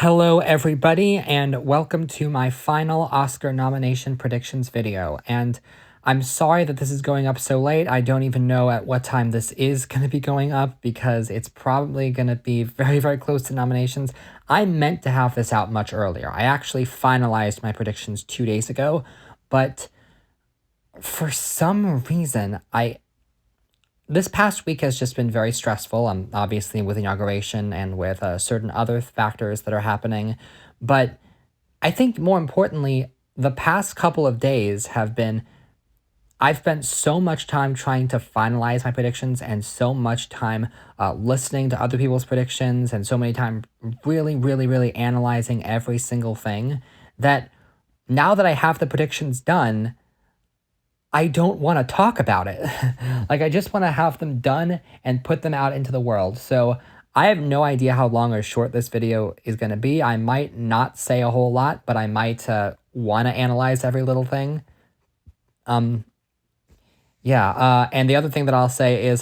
Hello, everybody, and welcome to my final Oscar nomination predictions video. And I'm sorry that this is going up so late. I don't even know at what time this is going to be going up because it's probably going to be very, very close to nominations. I meant to have this out much earlier. I actually finalized my predictions 2 days ago, but for some reason, this past week has just been very stressful. Obviously with inauguration and with certain other factors that are happening. But I think more importantly, the past couple of days I've spent so much time trying to finalize my predictions and so much time listening to other people's predictions and so many time really, really, really analyzing every single thing that now that I have the predictions done, I don't want to talk about it. Like, I just want to have them done and put them out into the world. So I have no idea how long or short this video is going to be. I might not say a whole lot, but I might want to analyze every little thing. And the other thing that I'll say is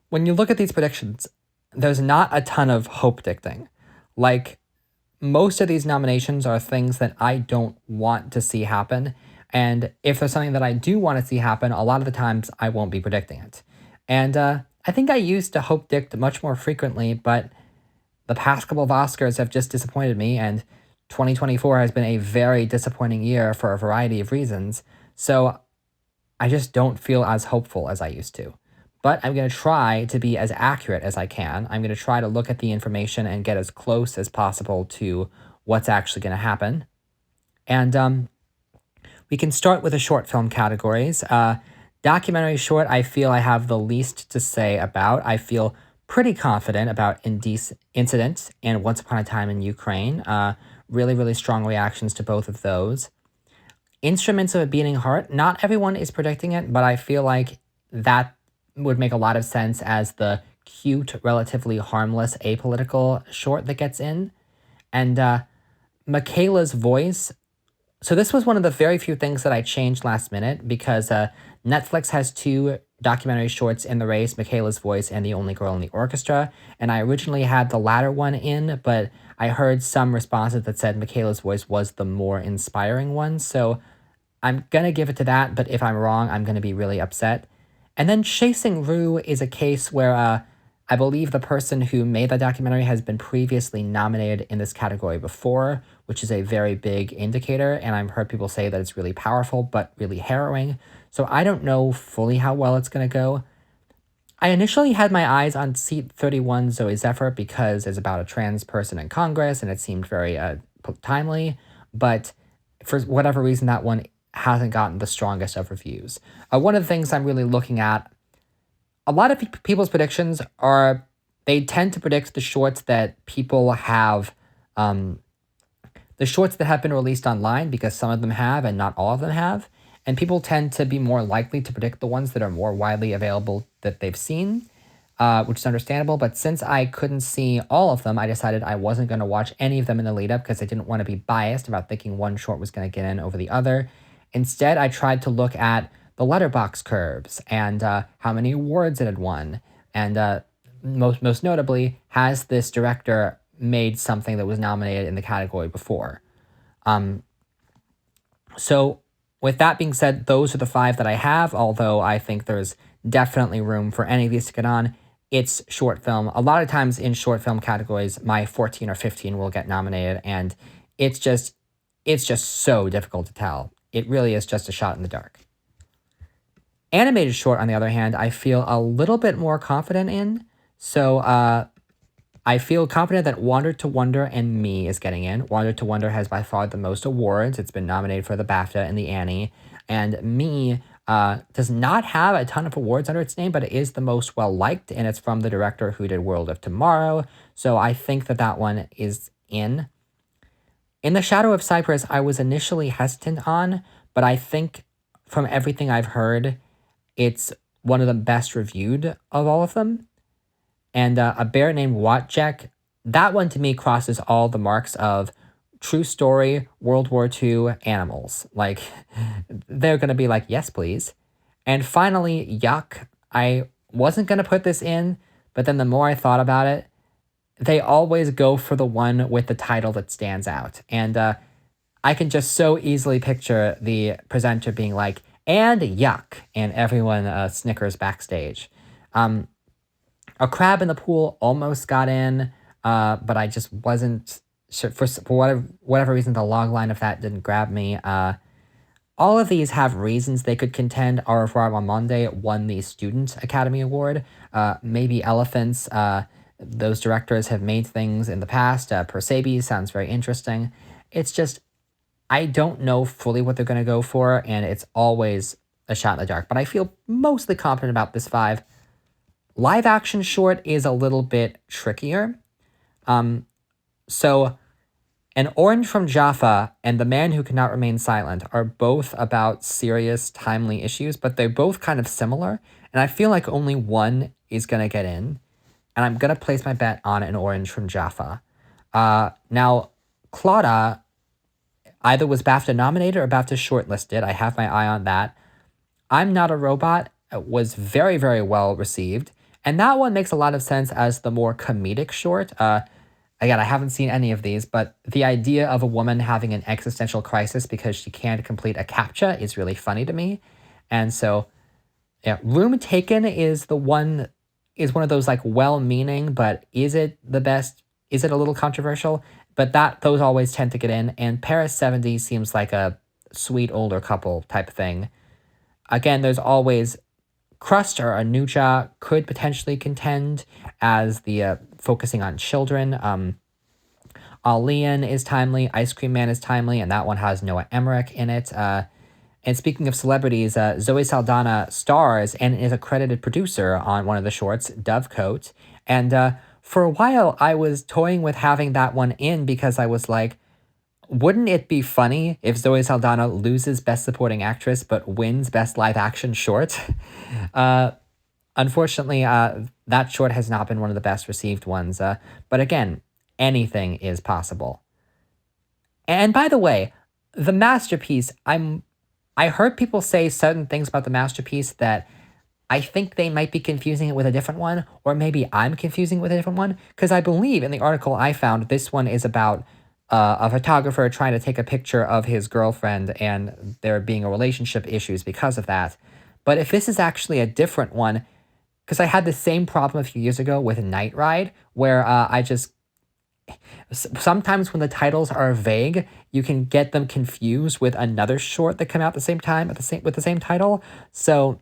when you look at these predictions, there's not a ton of hope dicting. Like, most of these nominations are things that I don't want to see happen. And if there's something that I do want to see happen, a lot of the times I won't be predicting it. And I think I used to hope dict much more frequently, but the past couple of Oscars have just disappointed me, and 2024 has been a very disappointing year for a variety of reasons. So I just don't feel as hopeful as I used to. But I'm going to try to be as accurate as I can. I'm going to try to look at the information and get as close as possible to what's actually going to happen. And we can start with the short film categories. Documentary short, I feel I have the least to say about. I feel pretty confident about Incident and Once Upon a Time in Ukraine. Really, really strong reactions to both of those. Instruments of a Beating Heart, not everyone is predicting it, but I feel like that would make a lot of sense as the cute, relatively harmless, apolitical short that gets in. And Michaela's Voice. So this was one of the very few things that I changed last minute because Netflix has two documentary shorts in the race, Michaela's Voice and The Only Girl in the Orchestra. And I originally had the latter one in, but I heard some responses that said Michaela's Voice was the more inspiring one. So I'm going to give it to that, but if I'm wrong, I'm going to be really upset. And then Chasing Rue is a case where I believe the person who made that documentary has been previously nominated in this category before, which is a very big indicator, and I've heard people say that it's really powerful, but really harrowing. So I don't know fully how well it's going to go. I initially had my eyes on Seat 31, Zoe Zephyr, because it's about a trans person in Congress, and it seemed very timely, but for whatever reason, that one hasn't gotten the strongest of reviews. One of the things I'm really looking at, a lot of people's predictions are, they tend to predict the shorts that people have, the shorts that have been released online, because some of them have and not all of them have. And people tend to be more likely to predict the ones that are more widely available that they've seen, which is understandable. But since I couldn't see all of them, I decided I wasn't going to watch any of them in the lead up because I didn't want to be biased about thinking one short was going to get in over the other. Instead, I tried to look at the letterbox curves and how many awards it had won. And most notably, has this director made something that was nominated in the category before? So with that being said, those are the 5 that I have, although I think there's definitely room for any of these to get on. It's short film. A lot of times in short film categories, my 14 or 15 will get nominated, and it's just so difficult to tell. It really is just a shot in the dark. Animated short, on the other hand, I feel a little bit more confident in. So I feel confident that Wander to Wonder and Me is getting in. Wander to Wonder has by far the most awards. It's been nominated for the BAFTA and the Annie. And Me does not have a ton of awards under its name, but it is the most well-liked, and it's from the director who did World of Tomorrow. So I think that that one is in. In the Shadow of Cypress, I was initially hesitant on, but I think from everything I've heard, it's one of the best reviewed of all of them. And A Bear Named Wojciech, that one to me crosses all the marks of true story, World War II, animals. Like, they're going to be like, yes, please. And finally, Yuck. I wasn't going to put this in, but then the more I thought about it, they always go for the one with the title that stands out. And I can just so easily picture the presenter being like, and yuck, and everyone snickers backstage. A crab in the pool almost got in, but I just wasn't sure. For whatever reason, the log line of that didn't grab me. All of these have reasons they could contend. Au revoir Mamonde won the Student Academy Award. Maybe Elephants. Those directors have made things in the past. Persebi sounds very interesting. It's just, I don't know fully what they're going to go for, and it's always a shot in the dark. But I feel mostly confident about this 5. Live action short is a little bit trickier. So An Orange from Jaffa and The Man Who Cannot Remain Silent are both about serious, timely issues, but they're both kind of similar. And I feel like only one is going to get in. And I'm going to place my bet on An Orange from Jaffa. Now, Claudia either was BAFTA nominated or BAFTA shortlisted. I have my eye on that. I'm Not a Robot was very, very well received. And that one makes a lot of sense as the more comedic short. Again, I haven't seen any of these, but the idea of a woman having an existential crisis because she can't complete a CAPTCHA is really funny to me. And so, yeah, Room Taken is one of those like well-meaning, but is it the best? Is it a little controversial? But those always tend to get in. And Paris 70 seems like a sweet older couple type thing. Again, there's always Crust or Anuja could potentially contend as the focusing on children. Alian is timely. Ice Cream Man is timely, and that one has Noah Emmerich in it. And speaking of celebrities, Zoe Saldana stars and is a credited producer on one of the shorts, Dovecote. And for a while, I was toying with having that one in because I was like, wouldn't it be funny if Zoe Saldana loses Best Supporting Actress but wins Best Live Action Short? Unfortunately, that short has not been one of the best received ones. But again, anything is possible. And by the way, the masterpiece, I heard people say certain things about the masterpiece that I think they might be confusing it with a different one, or maybe I'm confusing it with a different one, because I believe in the article I found, this one is about a photographer trying to take a picture of his girlfriend and there being a relationship issues because of that. But if this is actually a different one, because I had the same problem a few years ago with Night Ride, where sometimes when the titles are vague, you can get them confused with another short that come out at the same time with the same title. So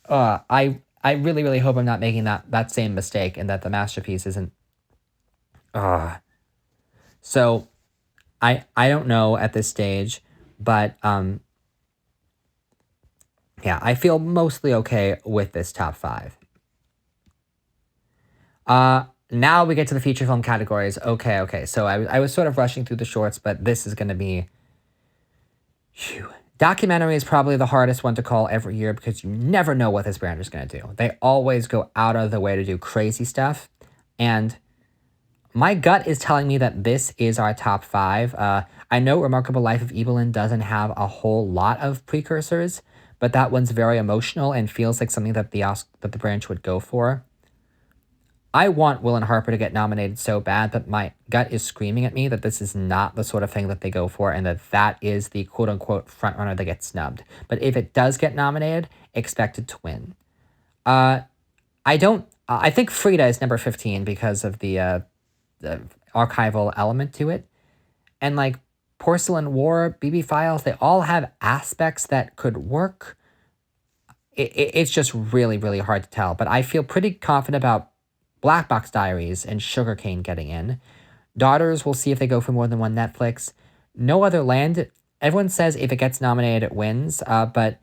I really, really hope I'm not making that same mistake and that the masterpiece isn't. So I don't know at this stage, but yeah, I feel mostly okay with this top 5. Now we get to the feature film categories. Okay. So I was sort of rushing through the shorts, but this is going to be... Phew. Documentary is probably the hardest one to call every year because you never know what this brand is going to do. They always go out of the way to do crazy stuff. And my gut is telling me that this is our top 5. I know Remarkable Life of Evelyn doesn't have a whole lot of precursors, but that one's very emotional and feels like something that the branch would go for. I want Will and Harper to get nominated so bad, but my gut is screaming at me that this is not the sort of thing that they go for and that is the quote-unquote frontrunner that gets snubbed. But if it does get nominated, expect it to win. I think Frida is number 15 because of the archival element to it. And like Porcelain War, BB Files, they all have aspects that could work. It's just really, really hard to tell. But I feel pretty confident about Black Box Diaries and Sugarcane getting in. Daughters, we'll see if they go for more than one Netflix. No Other Land, everyone says if it gets nominated, it wins. But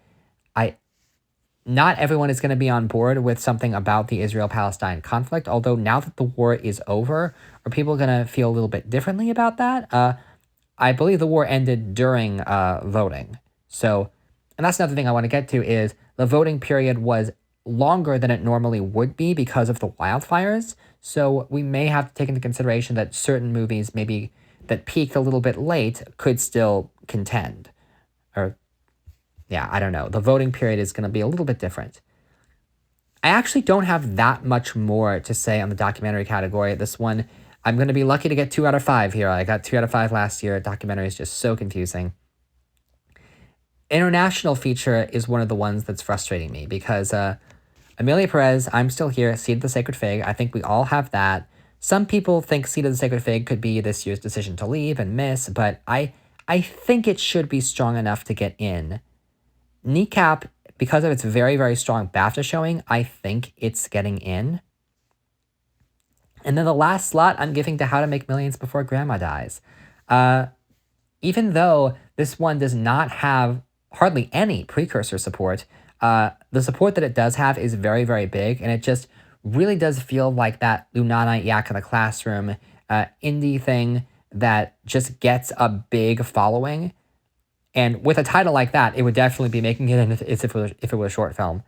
not everyone is going to be on board with something about the Israel-Palestine conflict. Although now that the war is over, are people going to feel a little bit differently about that? I believe the war ended during voting. So, and that's another thing I want to get to is the voting period was longer than it normally would be because of the wildfires. So we may have to take into consideration that certain movies maybe that peaked a little bit late could still contend. Or, yeah, I don't know. The voting period is going to be a little bit different. I actually don't have that much more to say on the documentary category. This one, I'm going to be lucky to get 2 out of 5 here. I got 2 out of 5 last year. Documentary is just so confusing. International feature is one of the ones that's frustrating me because Amelia Perez, I'm Still Here, Seed of the Sacred Fig. I think we all have that. Some people think Seed of the Sacred Fig could be this year's Decision to Leave and Miss, but I think it should be strong enough to get in. Kneecap, because of its very, very strong BAFTA showing, I think it's getting in. And then the last slot I'm giving to How to Make Millions Before Grandma Dies. Even though this one does not have hardly any precursor support, the support that it does have is very, very big, and it just really does feel like that Lunana Yak in the Classroom indie thing that just gets a big following. And with a title like that, it would definitely be making it in if it was a short film.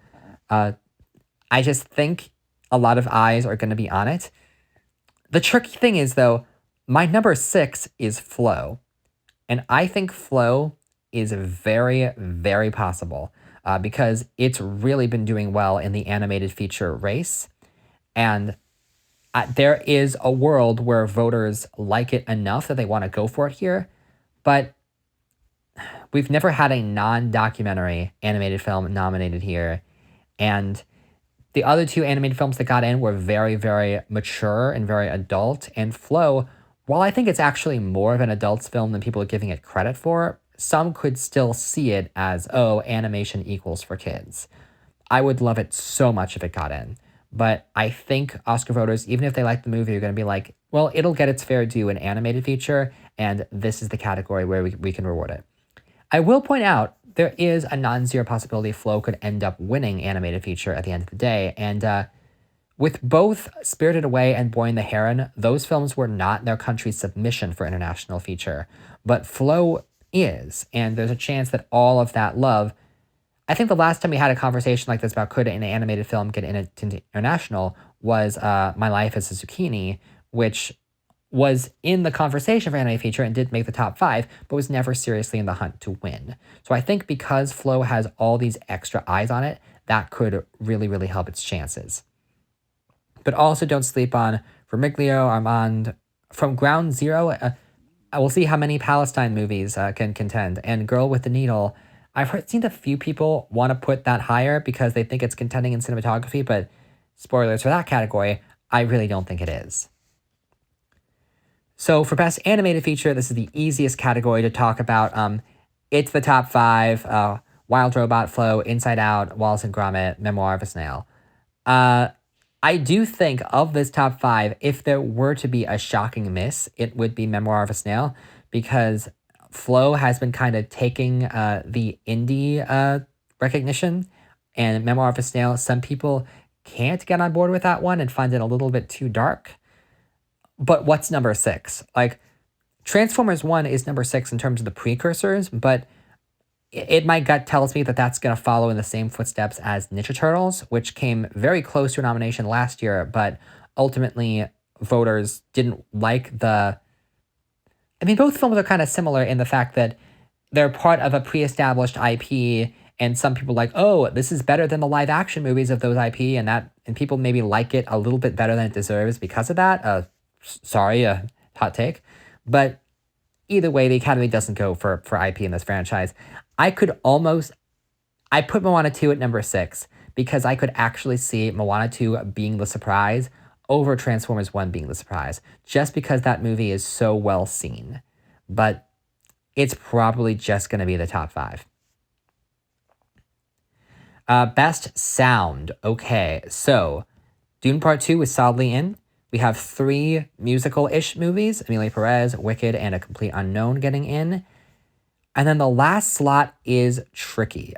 I just think a lot of eyes are going to be on it. The tricky thing is, though, my number 6 is Flow. And I think Flow is very, very possible because it's really been doing well in the animated feature race. And there is a world where voters like it enough that they want to go for it here. But we've never had a non-documentary animated film nominated here. And the other 2 animated films that got in were very, very mature and very adult. And Flow, while I think it's actually more of an adult's film than people are giving it credit for, some could still see it as, oh, animation equals for kids. I would love it so much if it got in. But I think Oscar voters, even if they like the movie, are going to be like, well, it'll get its fair due in animated feature, and this is the category where we can reward it. I will point out there is a non-zero possibility Flow could end up winning animated feature at the end of the day. And with both Spirited Away and Boy and the Heron, those films were not their country's submission for international feature. But Flow is, and there's a chance that all of that love... I think the last time we had a conversation like this about could an animated film get into international was My Life as a Zucchini, which was in the conversation for animated feature and did make the top 5, but was never seriously in the hunt to win. So I think because Flow has all these extra eyes on it, that could really, really help its chances. But also don't sleep on Vermiglio, Armand, From Ground Zero. I will see how many Palestine movies can contend. And Girl with the Needle, I've seen a few people want to put that higher because they think it's contending in cinematography, but spoilers for that category, I really don't think it is. So for Best Animated Feature, this is the easiest category to talk about. It's the top 5, Wild Robot, Flow, Inside Out, Wallace and Gromit, Memoir of a Snail. I do think of this top 5, if there were to be a shocking miss, it would be Memoir of a Snail, because Flow has been kind of taking the indie recognition, and Memoir of a Snail, some people can't get on board with that one and find it a little bit too dark. But what's number 6? Like, Transformers 1 is number 6 in terms of the precursors, but my gut tells me that that's going to follow in the same footsteps as Ninja Turtles, which came very close to a nomination last year, but ultimately voters didn't like the... I mean, both films are kind of similar in the fact that they're part of a pre-established IP, and some people are like, oh, this is better than the live-action movies of those IP, and people maybe like it a little bit better than it deserves because of that. Sorry, hot take. But either way, the Academy doesn't go for IP in this franchise. I put Moana 2 at number 6 because I could actually see Moana 2 being the surprise over Transformers 1 being the surprise, just because that movie is so well seen. But it's probably just going to be the top 5. Best Sound. Okay, so Dune Part 2 is solidly in. We have 3 musical-ish movies, Amelia Perez, Wicked, and A Complete Unknown getting in. And then the last slot is tricky.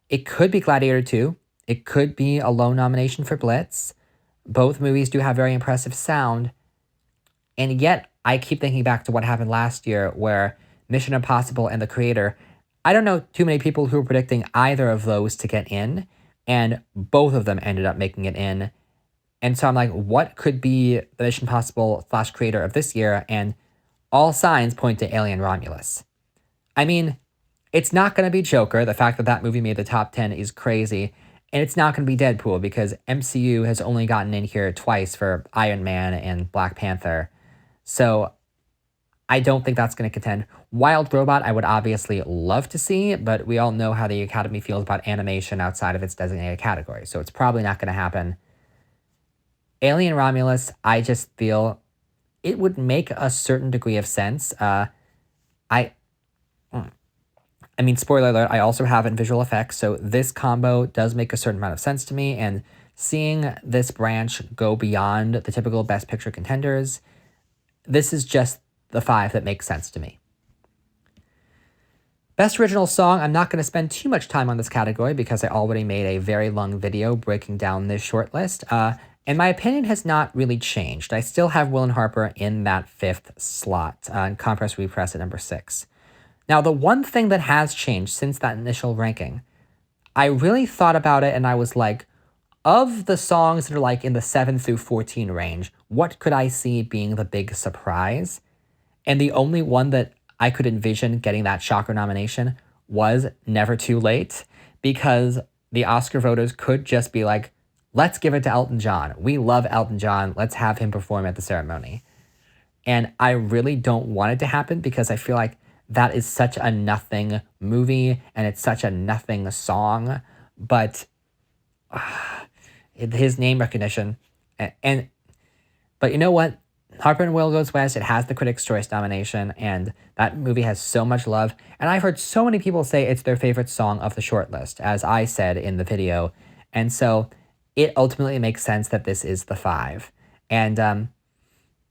It could be Gladiator 2. It could be a low nomination for Blitz. Both movies do have very impressive sound. And yet, I keep thinking back to what happened last year where Mission Impossible and The Creator, I don't know too many people who were predicting either of those to get in, and both of them ended up making it in. And so I'm like, what could be the Mission Impossible / Creator of this year? And all signs point to Alien Romulus. I mean, it's not going to be Joker. The fact that that movie made the top 10 is crazy. And it's not going to be Deadpool because MCU has only gotten in here twice for Iron Man and Black Panther. So I don't think that's going to contend. Wild Robot, I would obviously love to see, but we all know how the Academy feels about animation outside of its designated category, so it's probably not going to happen. Alien Romulus, I just feel it would make a certain degree of sense. I mean, spoiler alert, I also have in visual effects, so this combo does make a certain amount of sense to me, and seeing this branch go beyond the typical Best Picture contenders, this is just the 5 that makes sense to me. Best Original Song, I'm not going to spend too much time on this category because I already made a very long video breaking down this shortlist, and my opinion has not really changed. I still have Will and Harper in that 5th slot, and Compress Repress at number 6. Now, the one thing that has changed since that initial ranking, I really thought about it and I was like, of the songs that are like in the 7 through 14 range, what could I see being the big surprise? And the only one that I could envision getting that shocker nomination was Never Too Late, because the Oscar voters could just be like, let's give it to Elton John. We love Elton John. Let's have him perform at the ceremony. And I really don't want it to happen because I feel like that is such a nothing movie and it's such a nothing song. But his name recognition but you know what? Harper and Will Goes West, it has the Critics' Choice nomination, and that movie has so much love. And I've heard so many people say it's their favorite song of the shortlist, as I said in the video. And so it ultimately makes sense that this is the 5. And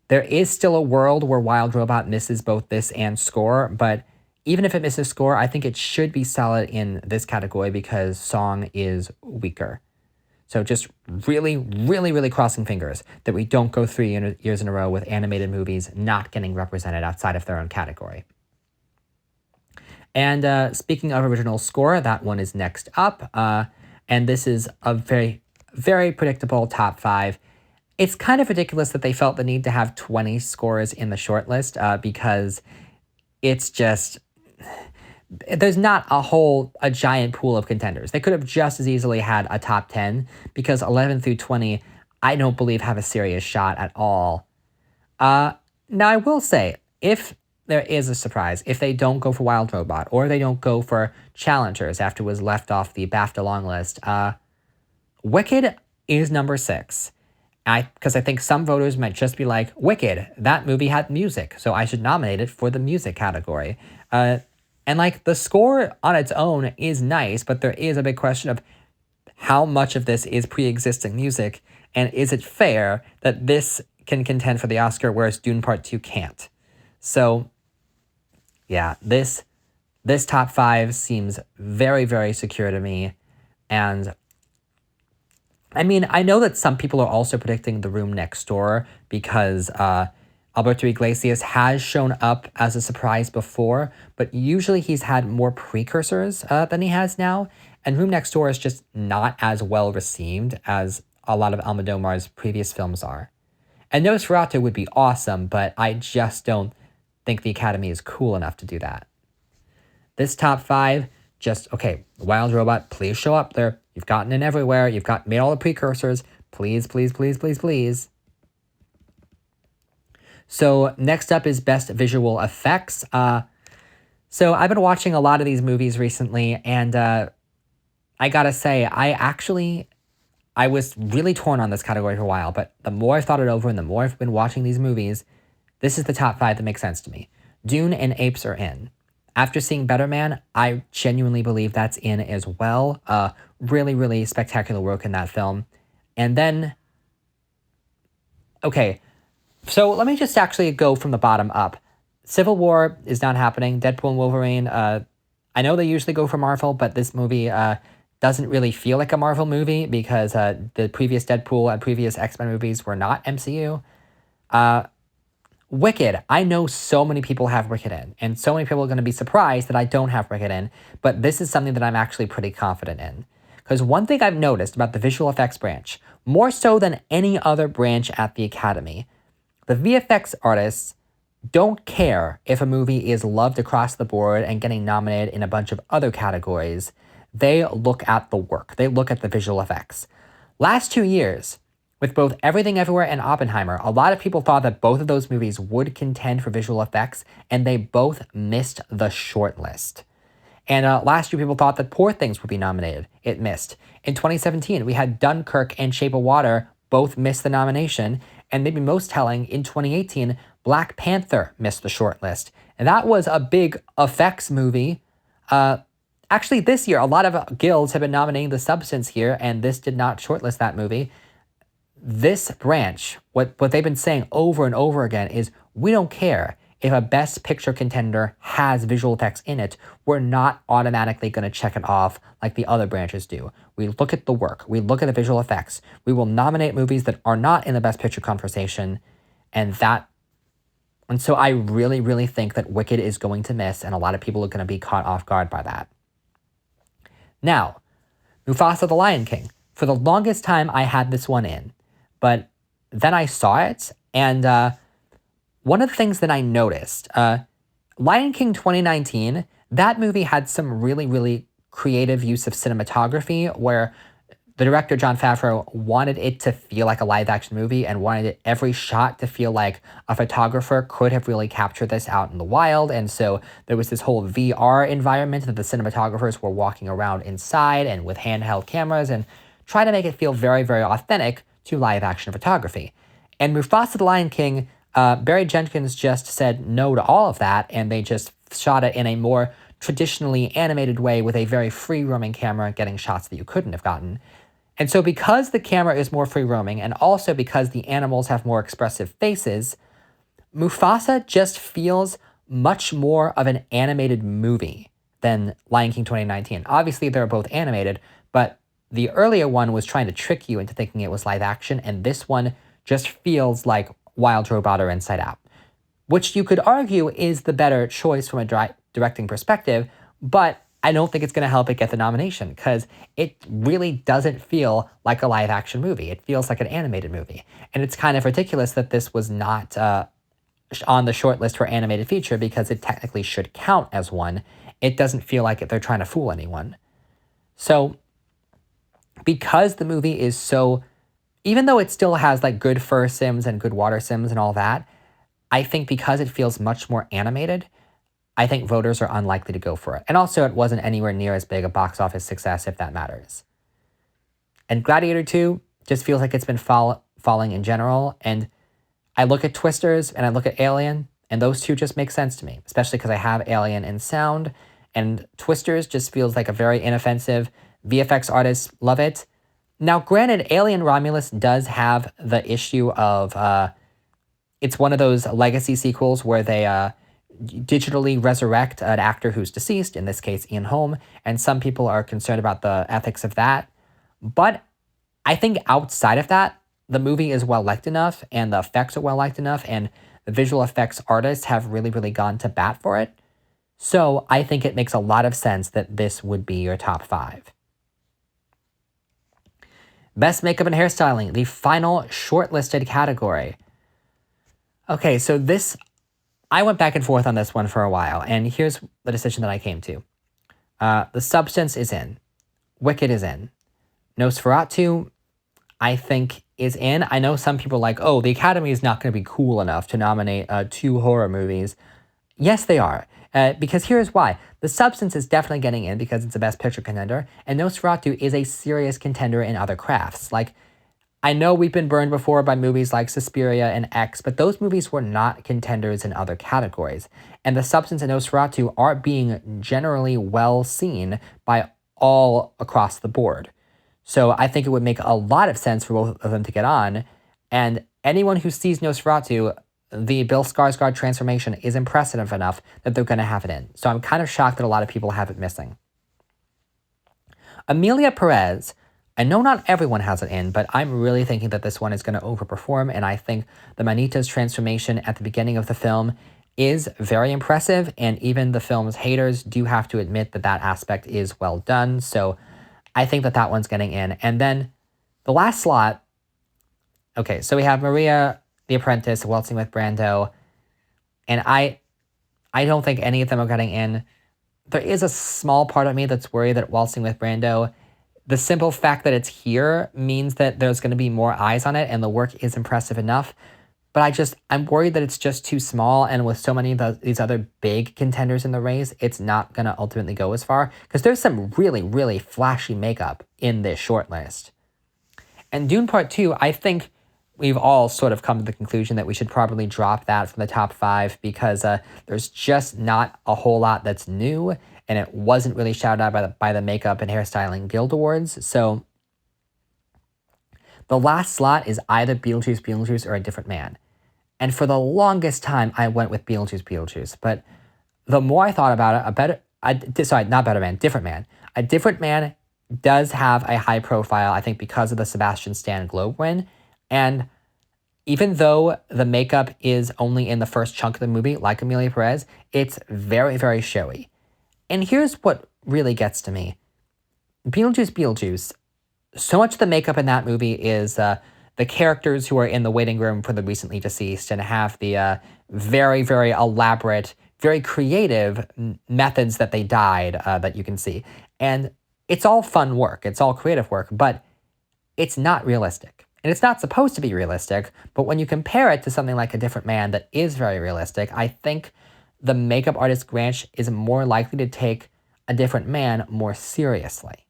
there is still a world where Wild Robot misses both this and score, but even if it misses score, I think it should be solid in this category because song is weaker. So just really, really, really crossing fingers that we don't go 3 years in a row with animated movies not getting represented outside of their own category. And speaking of original score, that one is next up. And this is a very, very predictable top 5. It's kind of ridiculous that they felt the need to have 20 scores in the shortlist because it's just, there's not a giant pool of contenders. They could have just as easily had a top 10 because 11 through 20, I don't believe have a serious shot at all. Now I will say, if there is a surprise, if they don't go for Wild Robot or they don't go for Challengers after it was left off the BAFTA long list, Wicked is number 6. Because I think some voters might just be like, Wicked, that movie had music, so I should nominate it for the music category. And like the score on its own is nice, but there is a big question of how much of this is pre-existing music, and is it fair that this can contend for the Oscar, whereas Dune Part 2 can't? So, yeah, this top 5 seems very, very secure to me, and I mean, I know that some people are also predicting The Room Next Door because Alberto Iglesias has shown up as a surprise before, but usually he's had more precursors than he has now, and Room Next Door is just not as well received as a lot of Almodovar's previous films are. And Nosferatu would be awesome, but I just don't think the Academy is cool enough to do that. This top 5, just, okay, Wild Robot, please show up there. You've gotten in everywhere. You've made all the precursors. Please, please, please, please, please. So next up is Best Visual Effects. So I've been watching a lot of these movies recently, and I gotta say, I was really torn on this category for a while, but the more I've thought it over and the more I've been watching these movies, this is the top 5 that makes sense to me. Dune and Apes are in. After seeing Better Man, I genuinely believe that's in as well. Really, really spectacular work in that film. And then, okay, so let me just actually go from the bottom up. Civil War is not happening. Deadpool and Wolverine, I know they usually go for Marvel, but this movie doesn't really feel like a Marvel movie because the previous Deadpool and previous X-Men movies were not MCU. Wicked, I know so many people have Wicked in, and so many people are going to be surprised that I don't have Wicked in, but this is something that I'm actually pretty confident in. Because one thing I've noticed about the visual effects branch, more so than any other branch at the Academy, the VFX artists don't care if a movie is loved across the board and getting nominated in a bunch of other categories. They look at the work. They look at the visual effects. Last 2 years, with both Everything Everywhere and Oppenheimer, a lot of people thought that both of those movies would contend for visual effects, and they both missed the shortlist. And last year, people thought that Poor Things would be nominated. It missed. In 2017, we had Dunkirk and Shape of Water both missed the nomination. And maybe most telling, in 2018, Black Panther missed the shortlist. And that was a big effects movie. Actually, this year, a lot of guilds have been nominating The Substance here, and this did not shortlist that movie. This branch, what they've been saying over and over again is, we don't care if a Best Picture contender has visual effects in it. We're not automatically going to check it off like the other branches do. We look at the work. We look at the visual effects. We will nominate movies that are not in the Best Picture conversation, and so I really, really think that Wicked is going to miss, and a lot of people are going to be caught off guard by that. Now, Mufasa the Lion King. For the longest time, I had this one in, but then I saw it, and one of the things that I noticed, Lion King 2019, that movie had some really, really creative use of cinematography where the director, Jon Favreau, wanted it to feel like a live-action movie and wanted every shot to feel like a photographer could have really captured this out in the wild. And so there was this whole VR environment that the cinematographers were walking around inside and with handheld cameras and try to make it feel very, very authentic to live-action photography. And Mufasa the Lion King, Barry Jenkins just said no to all of that, and they just shot it in a more traditionally animated way with a very free-roaming camera, getting shots that you couldn't have gotten. And so because the camera is more free-roaming, and also because the animals have more expressive faces, Mufasa just feels much more of an animated movie than Lion King 2019. Obviously, they're both animated, but the earlier one was trying to trick you into thinking it was live action, and this one just feels like Wild Robot or Inside Out, which you could argue is the better choice from a directing perspective, but I don't think it's going to help it get the nomination because it really doesn't feel like a live action movie. It feels like an animated movie. And it's kind of ridiculous that this was not on the short list for animated feature because it technically should count as one. It doesn't feel like they're trying to fool anyone. So because the movie is so, even though it still has like good fur sims and good water sims and all that, I think because it feels much more animated, I think voters are unlikely to go for it. And also it wasn't anywhere near as big a box office success, if that matters. And Gladiator 2 just feels like it's been falling in general. And I look at Twisters and I look at Alien, and those two just make sense to me, especially because I have Alien in sound. And Twisters just feels like a very inoffensive. VFX artists love it. Now, granted, Alien Romulus does have the issue of it's one of those legacy sequels where they digitally resurrect an actor who's deceased, in this case, Ian Holm, and some people are concerned about the ethics of that. But I think outside of that, the movie is well-liked enough, and the effects are well-liked enough, and the visual effects artists have really, really gone to bat for it. So I think it makes a lot of sense that this would be your top 5. Best Makeup and Hairstyling, the final shortlisted category. Okay, so this, I went back and forth on this one for a while, and here's the decision that I came to. The Substance is in. Wicked is in. Nosferatu, I think, is in. I know some people are like, oh, the Academy is not going to be cool enough to nominate 2 horror movies. Yes, they are. Because here's why. The Substance is definitely getting in because it's a Best Picture contender, and Nosferatu is a serious contender in other crafts. Like, I know we've been burned before by movies like Suspiria and X, but those movies were not contenders in other categories. And The Substance and Nosferatu are being generally well seen by all across the board. So I think it would make a lot of sense for both of them to get on. And anyone who sees Nosferatu, the Bill Skarsgård transformation is impressive enough that they're going to have it in. So I'm kind of shocked that a lot of people have it missing. Emilia Perez, I know not everyone has it in, but I'm really thinking that this one is going to overperform, and I think the Manita's transformation at the beginning of the film is very impressive, and even the film's haters do have to admit that that aspect is well done, so I think that that one's getting in. And then the last slot, okay, so we have Maria the Apprentice, Waltzing with Brando, and I don't think any of them are getting in. there is a small part of me that's worried that Waltzing with Brando, the simple fact that it's here means that there's going to be more eyes on it and the work is impressive enough. But I'm worried that it's just too small. And with so many of these other big contenders in the race, it's not going to ultimately go as far. Because there's some really, really flashy makeup in this shortlist. And Dune Part 2, I think we've all sort of come to the conclusion that we should probably drop that from the top 5 because there's just not a whole lot that's new. And it wasn't really shouted out by the Makeup and Hairstyling Guild Awards. So the last slot is either Beetlejuice or A Different Man. And for the longest time, I went with Beetlejuice. But the more I thought about it, Different Man. A Different Man does have a high profile, I think, because of the Sebastian Stan Globe win. And even though the makeup is only in the first chunk of the movie, like Amelia Perez, it's very, very showy. And here's what really gets to me. Beetlejuice, so much of the makeup in that movie is the characters who are in the waiting room for the recently deceased and have the very, very elaborate, very creative methods that they died that you can see. And it's all fun work. It's all creative work, but it's not realistic. And it's not supposed to be realistic, but when you compare it to something like A Different Man that is very realistic, I think the makeup artist Granch is more likely to take A Different Man more seriously.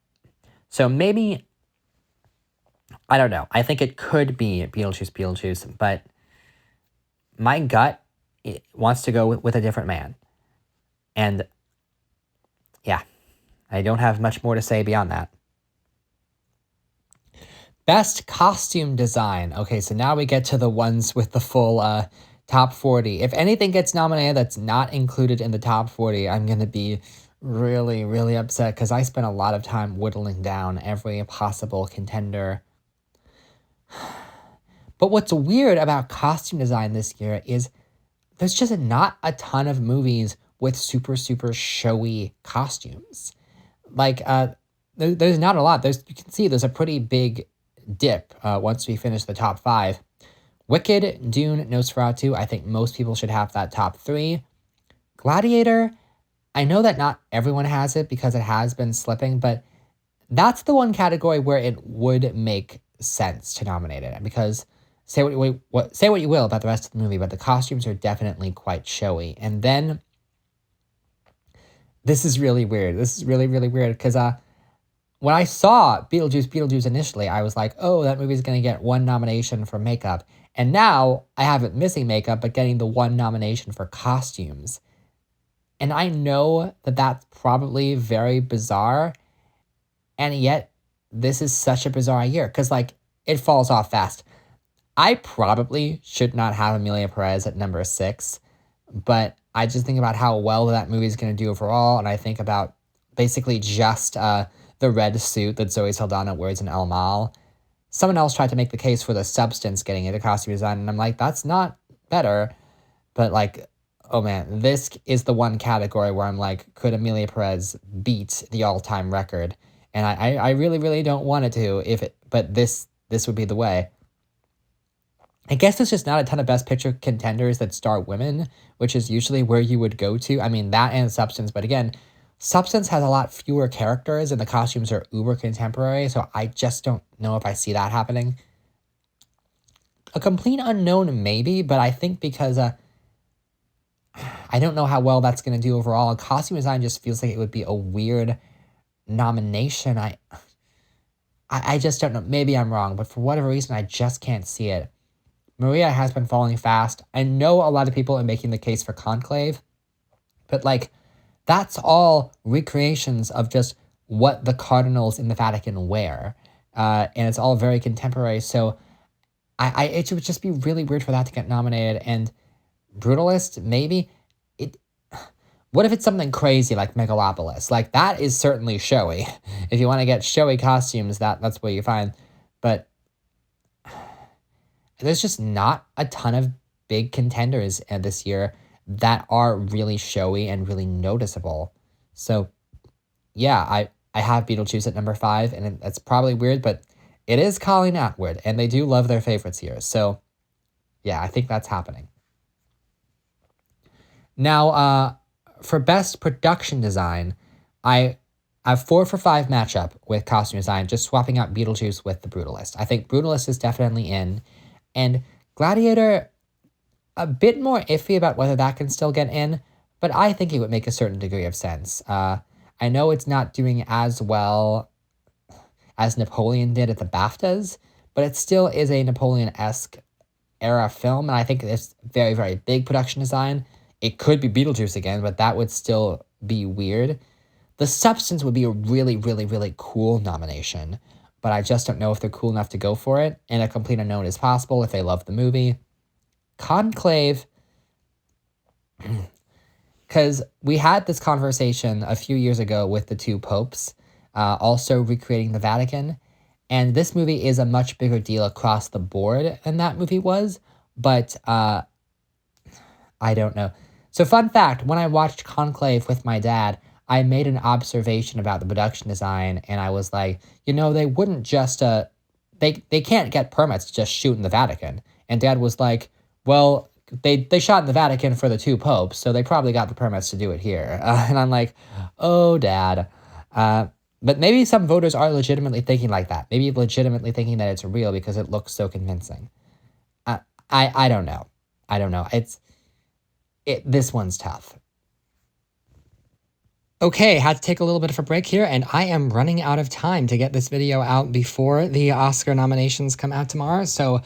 So maybe, I don't know. I think it could be Beetlejuice, but my gut wants to go with A Different Man. And yeah, I don't have much more to say beyond that. Best costume design. Okay, so now we get to the ones with the full top 40. If anything gets nominated that's not included in the top 40, I'm going to be really, really upset because I spent a lot of time whittling down every possible contender. But what's weird about costume design this year is there's just not a ton of movies with super, super showy costumes. Like, there's not a lot. You can see there's a pretty big dip once we finish the top 5. Wicked, Dune, Nosferatu, I think most people should have that top 3. Gladiator, I know that not everyone has it because it has been slipping, but that's the one category where it would make sense to nominate it. Because say what you will about the rest of the movie, but the costumes are definitely quite showy. And then this is really weird. This is really, really weird because when I saw Beetlejuice initially, I was like, oh, that movie's going to get one nomination for makeup. And now I have it missing makeup, but getting the one nomination for costumes. And I know that that's probably very bizarre. And yet, this is such a bizarre year because, like, it falls off fast. I probably should not have Amelia Perez at number 6, but I just think about how well that movie is going to do overall. And I think about basically just the red suit that Zoe Saldana wears in El Mal. Someone else tried to make the case for the substance getting into costume design, and I'm like, that's not better. But like, oh man, this is the one category where I'm like, could Amelia Perez beat the all-time record? And I really, really don't want it to, but this would be the way. I guess there's just not a ton of Best Picture contenders that star women, which is usually where you would go to. I mean, that and Substance, but again, Substance has a lot fewer characters and the costumes are uber contemporary, so I just don't know if I see that happening. A Complete Unknown, maybe, but I think because I don't know how well that's going to do overall. Costume design just feels like it would be a weird nomination. I just don't know. Maybe I'm wrong, but for whatever reason, I just can't see it. Maria has been falling fast. I know a lot of people are making the case for Conclave, but like, that's all recreations of just what the cardinals in the Vatican wear. And it's all very contemporary. So it would just be really weird for that to get nominated. And Brutalist, maybe. What if it's something crazy like Megalopolis? Like, that is certainly showy. If you want to get showy costumes, that's where you find. But there's just not a ton of big contenders this year that are really showy and really noticeable. So, yeah, I have Beetlejuice at number 5, and that's probably weird, but it is Colleen Atwood, and they do love their favorites here. So, yeah, I think that's happening. Now, for best production design, I have 4 for 5 matchup with costume design, just swapping out Beetlejuice with the Brutalist. I think Brutalist is definitely in, and Gladiator, a bit more iffy about whether that can still get in, but I think it would make a certain degree of sense. I know it's not doing as well as Napoleon did at the BAFTAs, but it still is a Napoleon-esque era film, and I think it's very, very big production design. It could be Beetlejuice again, but that would still be weird. The Substance would be a really, really, really cool nomination, but I just don't know if they're cool enough to go for it, and A Complete Unknown is possible if they love the movie. Conclave, because we had this conversation a few years ago with the two popes, also recreating the Vatican, and this movie is a much bigger deal across the board than that movie was, but I don't know. So fun fact, when I watched Conclave with my dad, I made an observation about the production design, and I was like, they wouldn't just, they can't get permits to just shoot in the Vatican. And Dad was like, well, they shot in the Vatican for the two popes, so they probably got the permits to do it here. And I'm like, oh, Dad. But maybe some voters are legitimately thinking like that. Maybe legitimately thinking that it's real because it looks so convincing. I don't know. I don't know. This one's tough. Okay, had to take a little bit of a break here, and I am running out of time to get this video out before the Oscar nominations come out tomorrow, so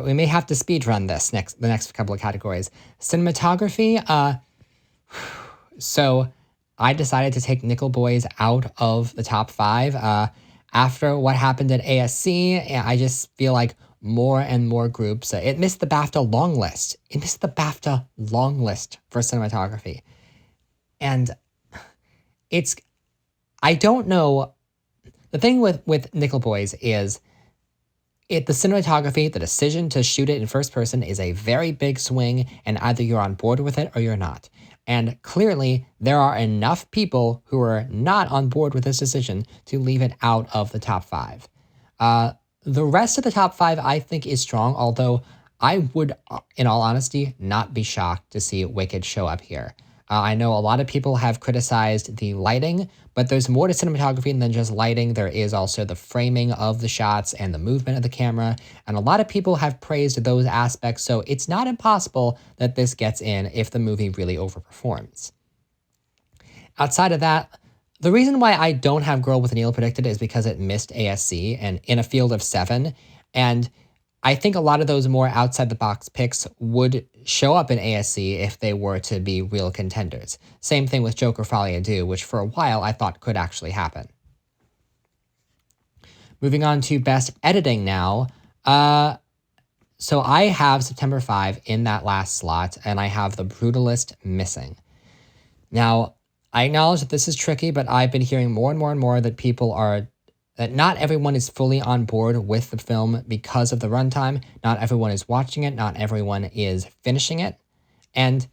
we may have to speed run the next couple of categories. Cinematography, so I decided to take Nickel Boys out of the top 5. After what happened at ASC, I just feel like more and more groups, it missed the BAFTA long list. It missed the BAFTA long list for cinematography. And I don't know. The thing with Nickel Boys is the cinematography, the decision to shoot it in first person is a very big swing, and either you're on board with it or you're not. And clearly, there are enough people who are not on board with this decision to leave it out of the top 5. The rest of the top 5 I think is strong, although I would, in all honesty, not be shocked to see Wicked show up here. I know a lot of people have criticized the lighting, but there's more to cinematography than just lighting. There is also the framing of the shots and the movement of the camera, and a lot of people have praised those aspects, so it's not impossible that this gets in if the movie really overperforms. Outside of that, the reason why I don't have Girl with Neil predicted is because it missed ASC and in a field of 7, and I think a lot of those more outside-the-box picks would show up in ASC if they were to be real contenders. Same thing with Joker Folie à Deux, which for a while I thought could actually happen. Moving on to Best Editing now. So I have September 5 in that last slot, and I have The Brutalist missing. Now, I acknowledge that this is tricky, but I've been hearing more and more and more that that not everyone is fully on board with the film because of the runtime. Not everyone is watching it. Not everyone is finishing it. And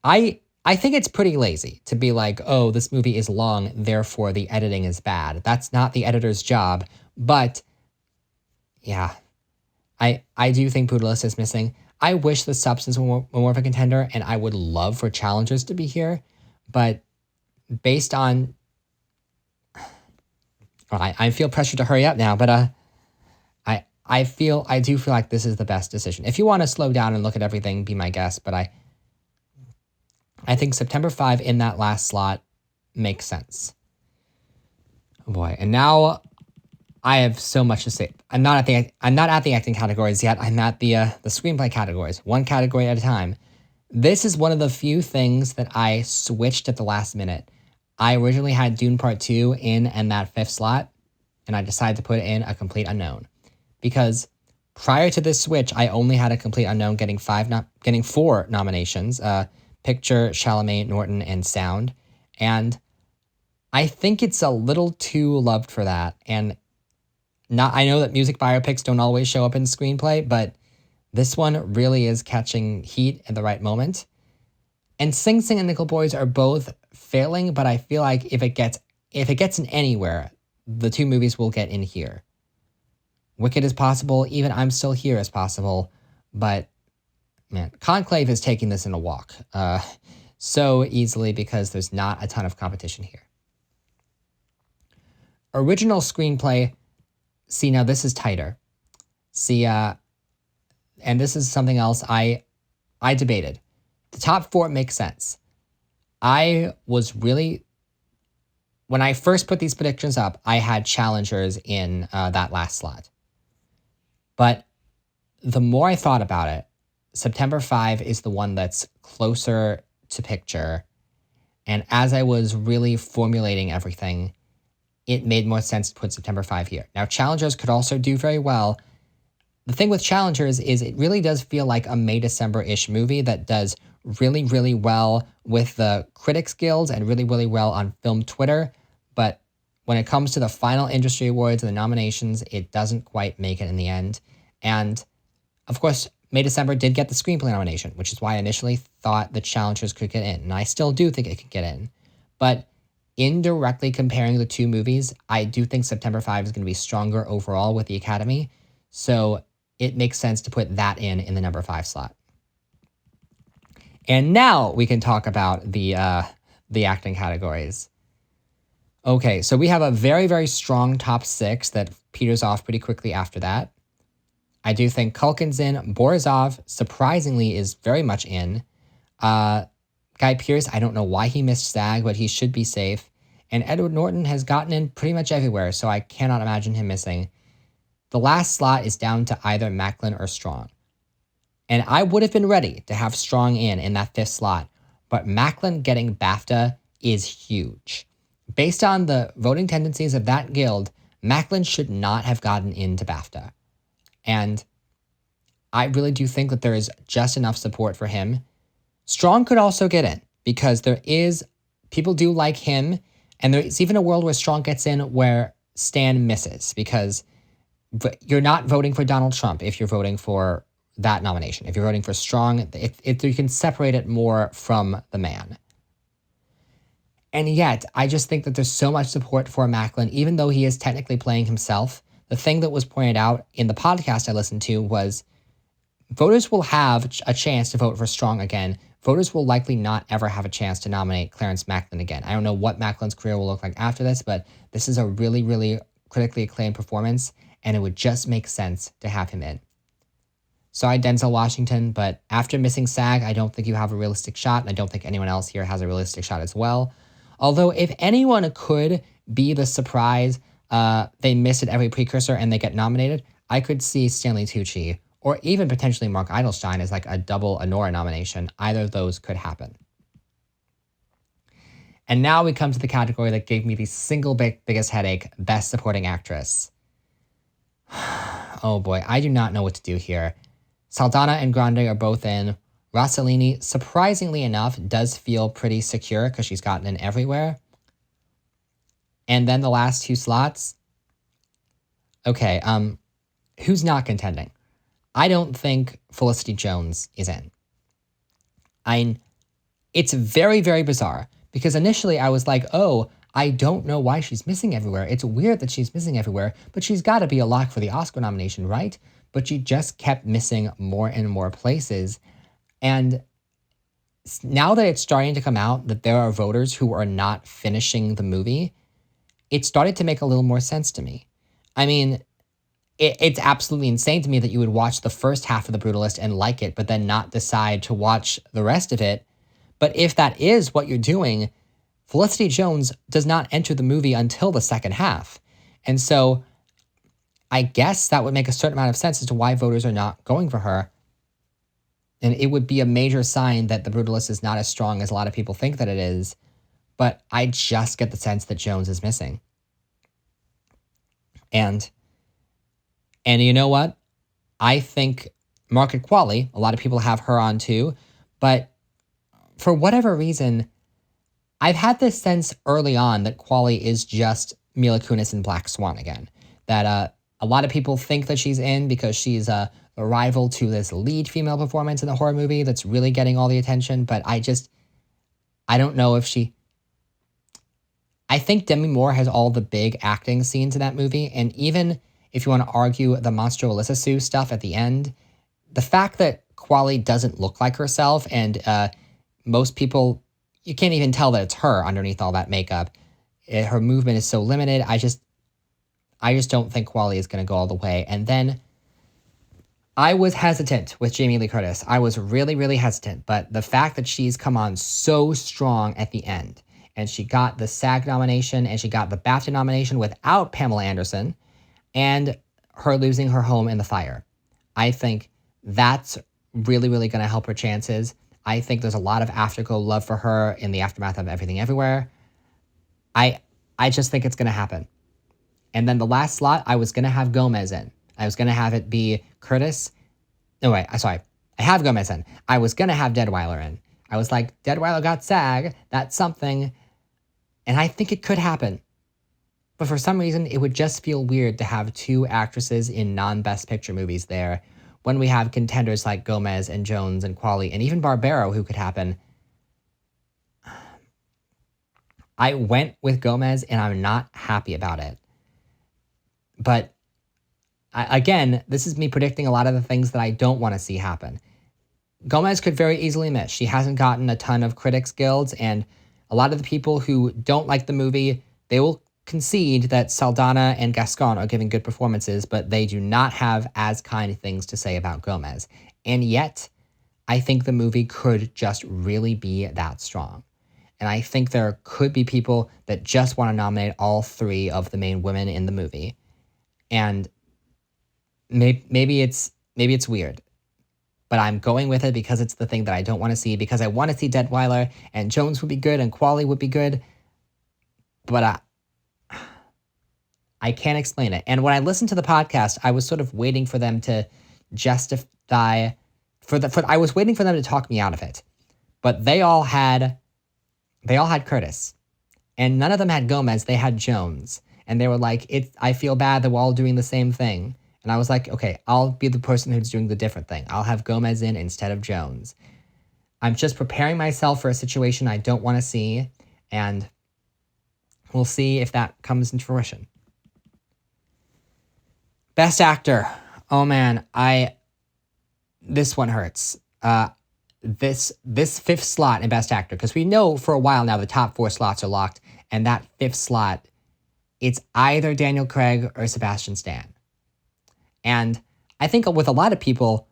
I think it's pretty lazy to be like, oh, this movie is long, therefore the editing is bad. That's not the editor's job. But yeah, I do think Brutalist is missing. I wish The Substance were more of a contender, and I would love for Challengers to be here. But based on I feel pressure to hurry up now, but I do feel like this is the best decision. If you want to slow down and look at everything, be my guest, but I think September 5 in that last slot makes sense. Oh boy, and now I have so much to say. I'm not at the acting categories yet. I'm at the screenplay categories, one category at a time. This is one of the few things that I switched at the last minute. I originally had Dune Part 2 in that 5th slot, and I decided to put in A Complete Unknown. Because prior to this switch, I only had A Complete Unknown getting 4 nominations, Picture, Chalamet, Norton, and Sound. And I think it's a little too loved for that. And I know that music biopics don't always show up in screenplay, but this one really is catching heat at the right moment. And Sing Sing and Nickel Boys are both failing, but I feel like if it gets in anywhere, the two movies will get in here. Wicked is possible, even I'm Still Here is possible, but man, Conclave is taking this in a walk. so easily because there's not a ton of competition here. Original screenplay. See, now this is tighter. See, and this is something else I debated. The top 4 makes sense. I was really, when I first put these predictions up, I had challengers in that last slot. But the more I thought about it, September 5 is the one that's closer to picture. And as I was really formulating everything, it made more sense to put September 5 here. Now, challengers could also do very well. The thing with challengers is it really does feel like a May-December-ish movie that does really, really well with the Critics Guild and really, really well on film Twitter. But when it comes to the final industry awards and the nominations, it doesn't quite make it in the end. And of course, May-December did get the screenplay nomination, which is why I initially thought the challengers could get in. And I still do think it could get in. But indirectly comparing the two movies, I do think September 5 is going to be stronger overall with the Academy. So it makes sense to put that in the number 5 slot. And now we can talk about the acting categories. Okay, so we have a very, very strong top 6 that peters off pretty quickly after that. I do think Culkin's in. Borisov, surprisingly, is very much in. Guy Pearce, I don't know why he missed SAG, but he should be safe. And Edward Norton has gotten in pretty much everywhere, so I cannot imagine him missing. The last slot is down to either Macklin or Strong. And I would have been ready to have Strong in that 5th slot, but Macklin getting BAFTA is huge. Based on the voting tendencies of that guild, Macklin should not have gotten into BAFTA. And I really do think that there is just enough support for him. Strong could also get in because people do like him, and there's even a world where Strong gets in where Stan misses because you're not voting for Donald Trump if you're voting for that nomination. If you're voting for Strong, you can separate it more from the man. And yet, I just think that there's so much support for Macklin, even though he is technically playing himself. The thing that was pointed out in the podcast I listened to was voters will have a chance to vote for Strong again. Voters will likely not ever have a chance to nominate Clarence Macklin again. I don't know what Macklin's career will look like after this, but this is a really, really critically acclaimed performance, and it would just make sense to have him in. Sorry, Denzel Washington, but after missing SAG, I don't think you have a realistic shot, and I don't think anyone else here has a realistic shot as well. Although if anyone could be the surprise, they miss at every precursor and they get nominated, I could see Stanley Tucci or even potentially Mark Eidelstein as like a double Anora nomination. Either of those could happen. And now we come to the category that gave me the single biggest headache, Best Supporting Actress. Oh boy, I do not know what to do here. Saldana and Grande are both in. Rossellini, surprisingly enough, does feel pretty secure because she's gotten in everywhere. And then the last 2 slots. Okay, who's not contending? I don't think Felicity Jones is in. It's very, very bizarre because initially I was like, oh, I don't know why she's missing everywhere. It's weird that she's missing everywhere, but she's got to be a lock for the Oscar nomination, right? But she just kept missing more and more places. And now that it's starting to come out that there are voters who are not finishing the movie, it started to make a little more sense to me. I mean, it's absolutely insane to me that you would watch the first half of The Brutalist and like it, but then not decide to watch the rest of it. But if that is what you're doing, Felicity Jones does not enter the movie until the second half. And so I guess that would make a certain amount of sense as to why voters are not going for her. And it would be a major sign that The Brutalist is not as strong as a lot of people think that it is. But I just get the sense that Jones is missing. And you know what? I think Margaret Qualley, a lot of people have her on too. But for whatever reason, I've had this sense early on that Qualley is just Mila Kunis in Black Swan again. That a lot of people think that she's in because she's a rival to this lead female performance in the horror movie that's really getting all the attention. But I don't know if she... I think Demi Moore has all the big acting scenes in that movie, and even if you want to argue the Monstro Alyssa Sue stuff at the end, the fact that Qualley doesn't look like herself, and most people you can't even tell that it's her underneath all that makeup. Her movement is so limited. I just don't think Quali is going to go all the way. And then I was hesitant with Jamie Lee Curtis. I was really, really hesitant. But the fact that she's come on so strong at the end, and she got the SAG nomination and she got the BAFTA nomination without Pamela Anderson, and her losing her home in the fire, I think that's really, really going to help her chances. I think there's a lot of afterglow love for her in the aftermath of Everything Everywhere. I just think it's going to happen. And then the last slot, I was going to have Gomez in. I was going to have it be Curtis. No, wait, sorry. I have Gomez in. I was going to have Deadwyler in. I was like, Deadwyler got SAG. That's something. And I think it could happen. But for some reason, it would just feel weird to have two actresses in non-Best Picture movies there when we have contenders like Gomez and Jones and Quali and even Barbero, who could happen. I went with Gomez, and I'm not happy about it. But again, this is me predicting a lot of the things that I don't want to see happen. Gomez could very easily miss. She hasn't gotten a ton of critics guilds, and a lot of the people who don't like the movie, they will concede that Saldana and Gascon are giving good performances, but they do not have as kind things to say about Gomez. And yet, I think the movie could just really be that strong. And I think there could be people that just want to nominate all three of the main women in the movie. And maybe it's weird, but I'm going with it because it's the thing that I don't want to see, because I want to see Deadwyler, and Jones would be good and Quali would be good, but I can't explain it. And when I listened to the podcast, I was sort of waiting for them to justify I was waiting for them to talk me out of it, but they all had Curtis, and none of them had Gomez. They had Jones, and they were like, I feel bad that we're all doing the same thing. And I was like, okay, I'll be the person who's doing the different thing. I'll have Gomez in instead of Jones. I'm just preparing myself for a situation I don't want to see, and we'll see if that comes into fruition. Best Actor. Oh man, this one hurts. This fifth slot in Best Actor, because we know for a while now the top 4 slots are locked, and that fifth slot, it's either Daniel Craig or Sebastian Stan. And I think with a lot of people,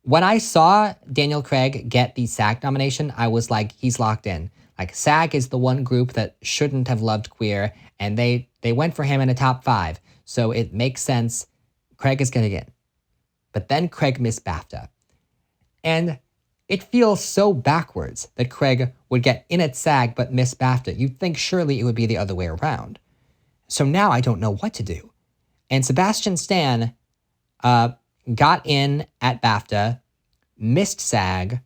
when I saw Daniel Craig get the SAG nomination, I was like, he's locked in. Like, SAG is the one group that shouldn't have loved Queer, and they went for him in a top 5. So it makes sense. Craig is going to get in. But then Craig missed BAFTA. And it feels so backwards that Craig would get in at SAG but miss BAFTA. You'd think surely it would be the other way around. So now I don't know what to do. And Sebastian Stan got in at BAFTA, missed SAG,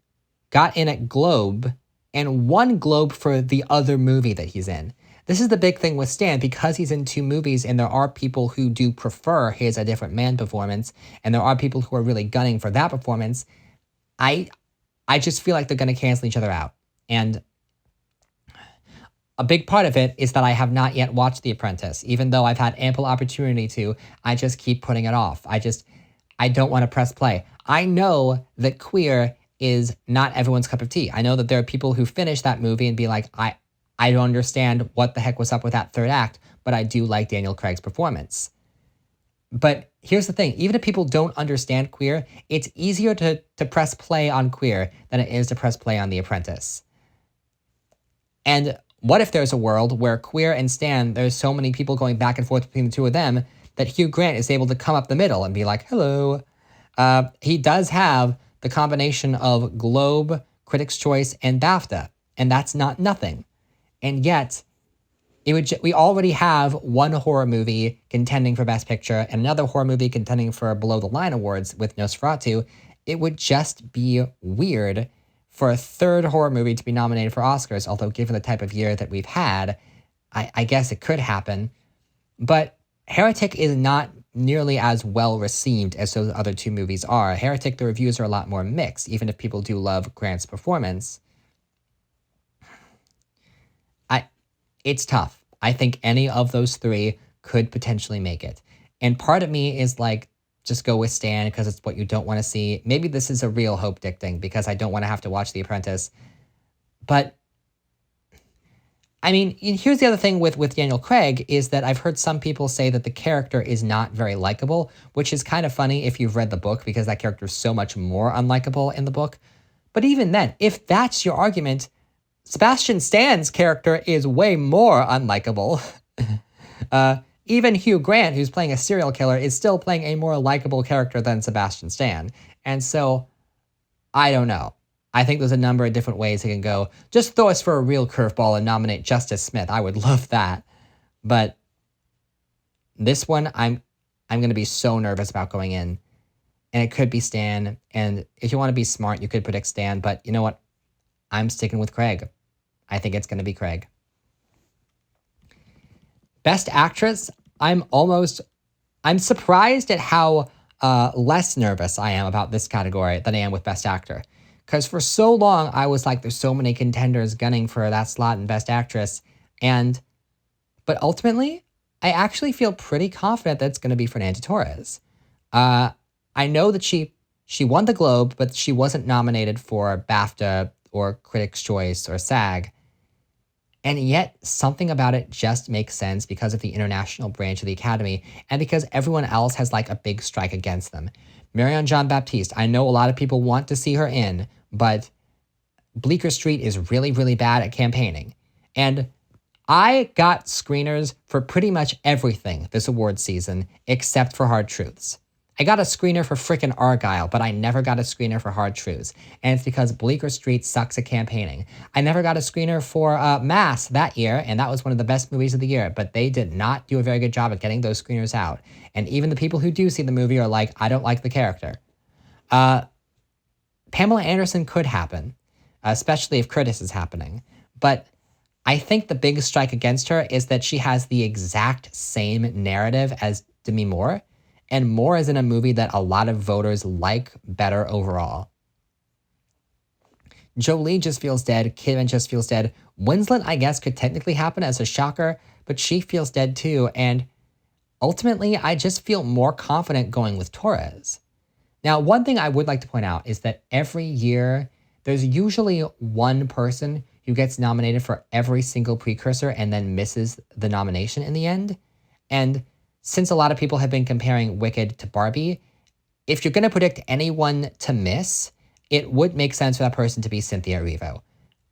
got in at Globe, and won Globe for the other movie that he's in. This is the big thing with Stan, because he's in 2 movies, and there are people who do prefer his A Different Man performance, and there are people who are really gunning for that performance. I just feel like they're going to cancel each other out. And a big part of it is that I have not yet watched The Apprentice. Even though I've had ample opportunity to, I just keep putting it off. I don't want to press play. I know that Queer is not everyone's cup of tea. I know that there are people who finish that movie and be like, I don't understand what the heck was up with that third act, but I do like Daniel Craig's performance. But here's the thing, even if people don't understand Queer, it's easier to press play on Queer than it is to press play on The Apprentice. And what if there's a world where Queer and Stan, there's so many people going back and forth between the two of them that Hugh Grant is able to come up the middle and be like, hello. He does have the combination of Globe, Critics' Choice, and BAFTA, and that's not nothing. And yet, we already have one horror movie contending for Best Picture and another horror movie contending for Below the Line awards with Nosferatu. It would just be weird for a third horror movie to be nominated for Oscars, although given the type of year that we've had, I guess it could happen. But Heretic is not nearly as well received as those other 2 movies are. Heretic, the reviews are a lot more mixed, even if people do love Grant's performance. It's tough. I think any of those 3 could potentially make it. And part of me is like, just go with Stan because it's what you don't want to see. Maybe this is a real hope dick thing because I don't want to have to watch The Apprentice. But I mean, here's the other thing with Daniel Craig is that I've heard some people say that the character is not very likable, which is kind of funny if you've read the book because that character is so much more unlikable in the book. But even then, if that's your argument, Sebastian Stan's character is way more unlikable. Even Hugh Grant, who's playing a serial killer, is still playing a more likable character than Sebastian Stan. And so, I don't know. I think there's a number of different ways it can go. Just throw us for a real curveball and nominate Justice Smith. I would love that. But this one, I'm going to be so nervous about going in. And it could be Stan. And if you want to be smart, you could predict Stan. But you know what? I'm sticking with Craig. I think it's going to be Craig. Best Actress, I'm surprised at how less nervous I am about this category than I am with Best Actor. Because for so long, I was like, there's so many contenders gunning for that slot in Best Actress. But ultimately, I actually feel pretty confident that it's going to be Fernanda Torres. I know that she won the Globe, but she wasn't nominated for BAFTA or Critics' Choice or SAG. And yet, something about it just makes sense because of the international branch of the Academy and because everyone else has like a big strike against them. Marianne Jean-Baptiste, I know a lot of people want to see her in, but Bleecker Street is really, really bad at campaigning. And I got screeners for pretty much everything this award season except for Hard Truths. I got a screener for frickin' Argyle, but I never got a screener for Hard Truths. And it's because Bleecker Street sucks at campaigning. I never got a screener for Mass that year, and that was one of the best movies of the year, but they did not do a very good job at getting those screeners out. And even the people who do see the movie are like, I don't like the character. Pamela Anderson could happen, especially if Curtis is happening. But I think the big strike against her is that she has the exact same narrative as Demi Moore, and Moore is in a movie that a lot of voters like better overall. Jolie just feels dead. Kidman just feels dead. Winslet, I guess, could technically happen as a shocker, but she feels dead too. And ultimately, I just feel more confident going with Torres. Now, one thing I would like to point out is that every year, there's usually one person who gets nominated for every single precursor and then misses the nomination in the end. And since a lot of people have been comparing Wicked to Barbie, if you're going to predict anyone to miss, it would make sense for that person to be Cynthia Erivo.